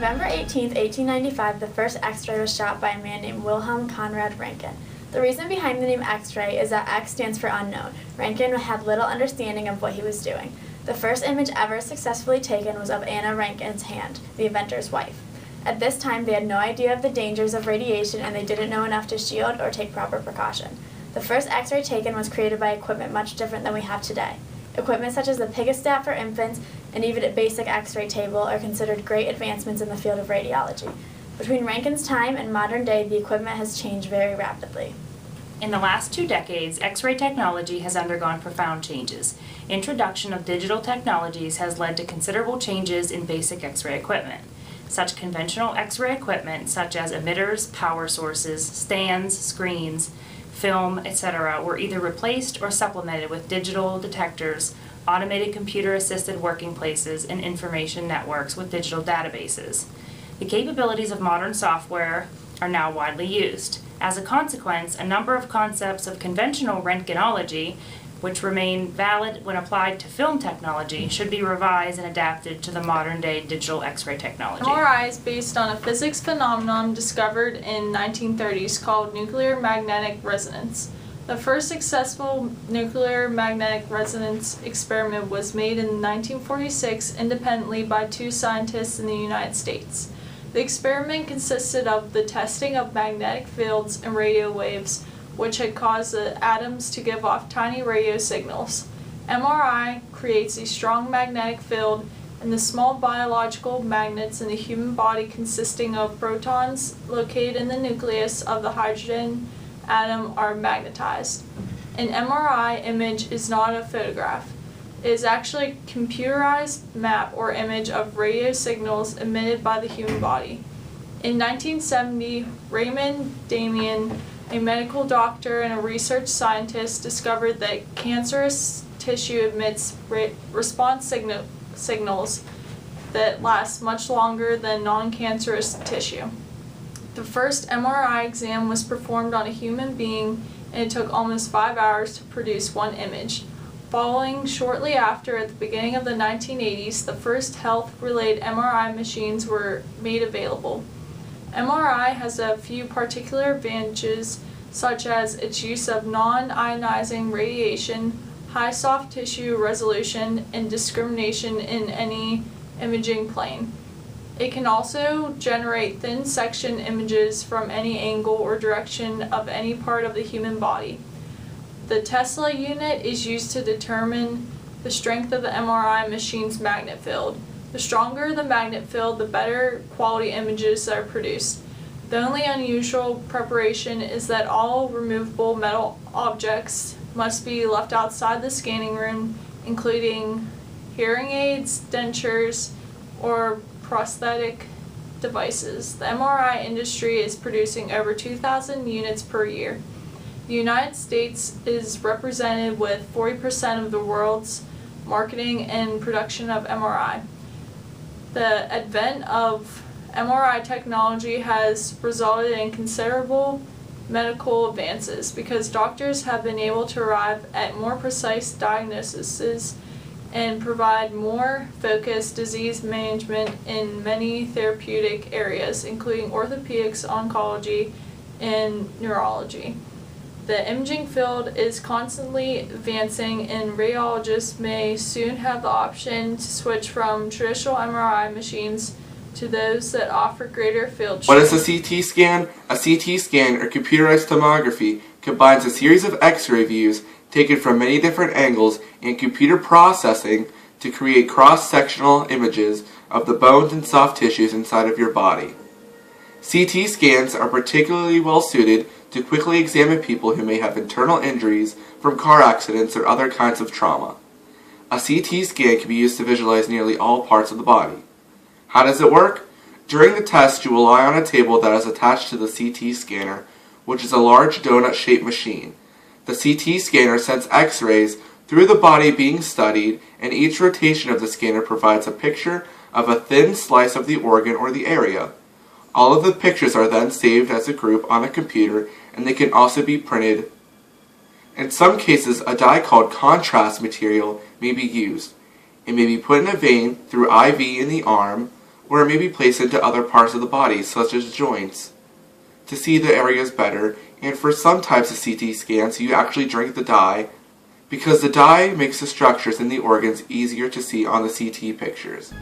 November 18, 1895, the first X-ray was shot by a man named Wilhelm Conrad Röntgen. The reason behind the name X-ray is that X stands for unknown. Röntgen had little understanding of what he was doing. The first image ever successfully taken was of Anna Röntgen's hand, the inventor's wife. At this time, they had no idea of the dangers of radiation, and they didn't know enough to shield or take proper precaution. The first X-ray taken was created by equipment much different than we have today. Equipment such as the Pigostat for infants and even a basic X-ray table are considered great advancements in the field of radiology. Between Röntgen's time and modern day, the equipment has changed very rapidly. In the last 2 decades, X-ray technology has undergone profound changes. Introduction of digital technologies has led to considerable changes in basic X-ray equipment. Such conventional X-ray equipment, such as emitters, power sources, stands, screens, film, etc., were either replaced or supplemented with digital detectors, automated computer-assisted working places, and information networks with digital databases. The capabilities of modern software are now widely used. As a consequence, a number of concepts of conventional Röntgenology, which remain valid when applied to film technology, should be revised and adapted to the modern-day digital X-ray technology. MRI is based on a physics phenomenon discovered in 1930s called nuclear magnetic resonance. The first successful nuclear magnetic resonance experiment was made in 1946 independently by 2 scientists in the United States. The experiment consisted of the testing of magnetic fields and radio waves, which had caused the atoms to give off tiny radio signals. MRI creates a strong magnetic field, and the small biological magnets in the human body consisting of protons located in the nucleus of the hydrogen atom are magnetized. An MRI image is not a photograph. It is actually a computerized map or image of radio signals emitted by the human body. In 1970, Raymond Damian, a medical doctor and a research scientist, discovered that cancerous tissue emits response signals that last much longer than non-cancerous tissue. The first MRI exam was performed on a human being, and it took almost 5 hours to produce one image. Following shortly after, at the beginning of the 1980s, the first health-related MRI machines were made available. MRI has a few particular advantages, such as its use of non-ionizing radiation, high soft tissue resolution, and discrimination in any imaging plane. It can also generate thin section images from any angle or direction of any part of the human body. The Tesla unit is used to determine the strength of the MRI machine's magnet field. The stronger the magnet field, the better quality images are produced. The only unusual preparation is that all removable metal objects must be left outside the scanning room, including hearing aids, dentures, or prosthetic devices. The MRI industry is producing over 2,000 units per year. The United States is represented with 40% of the world's marketing and production of MRI. The advent of MRI technology has resulted in considerable medical advances because doctors have been able to arrive at more precise diagnoses and provide more focused disease management in many therapeutic areas, including orthopedics, oncology, and neurology. The imaging field is constantly advancing, and radiologists may soon have the option to switch from traditional MRI machines to those that offer greater field What is strength. a CT scan? A CT scan, or computerized tomography, combines a series of X-ray views taken from many different angles and computer processing to create cross-sectional images of the bones and soft tissues inside of your body. CT scans are particularly well suited to quickly examine people who may have internal injuries from car accidents or other kinds of trauma. A CT scan can be used to visualize nearly all parts of the body. How does it work? During the test, you will lie on a table that is attached to the CT scanner, which is a large donut-shaped machine. The CT scanner sends X-rays through the body being studied, and each rotation of the scanner provides a picture of a thin slice of the organ or the area. All of the pictures are then saved as a group on a computer, and they can also be printed. In some cases, a dye called contrast material may be used. It may be put in a vein through IV in the arm, or it may be placed into other parts of the body, such as joints, to see the areas better. And for some types of CT scans, you actually drink the dye, because the dye makes the structures in the organs easier to see on the CT pictures.